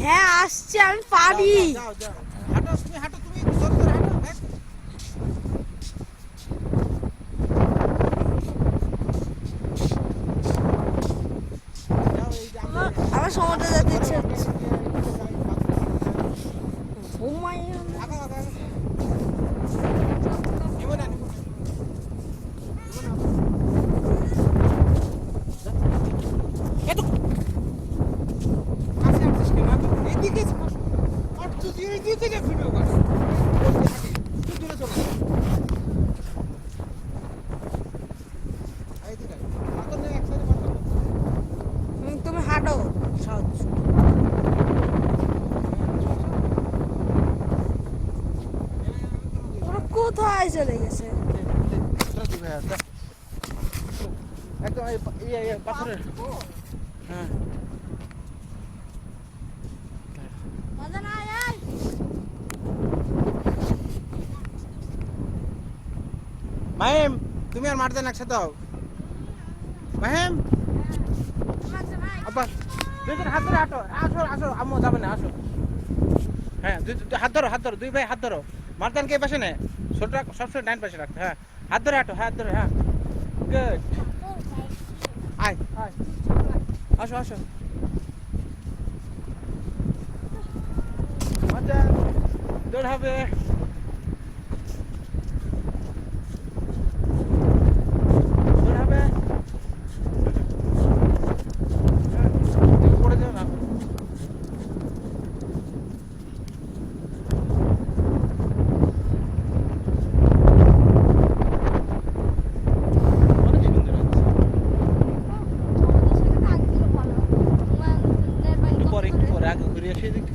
হ্যাঁ আসছে, আমি পারি। আমার সমুদ্রে যেতে ইচ্ছে হচ্ছে। তুমি হাঁটো সহজ। ওরা কোথায় চলে গেছে? একদম পাথরের। হ্যাঁ মাহিম, তুমি আর মারতে না একসাথে হও। মাহিম আব্বা দুইজন হাত ধরে হাঁটো। আসো আসো, আম্মু যাবে না, আসো। হ্যাঁ হাত ধরো, হাত ধরো, দুই ভাই হাত ধরো। মারদান কে পাশে নে, ছোট সবসময় ডাইন পাশে রাখতে। হ্যাঁ হাত ধরে হাঁটো, হাত ধরে। হ্যাঁ গুড। আয় আয়, আসো আসো। মজা দৌড় হবে। পরে আগে ঘুরে এসে দেখতে।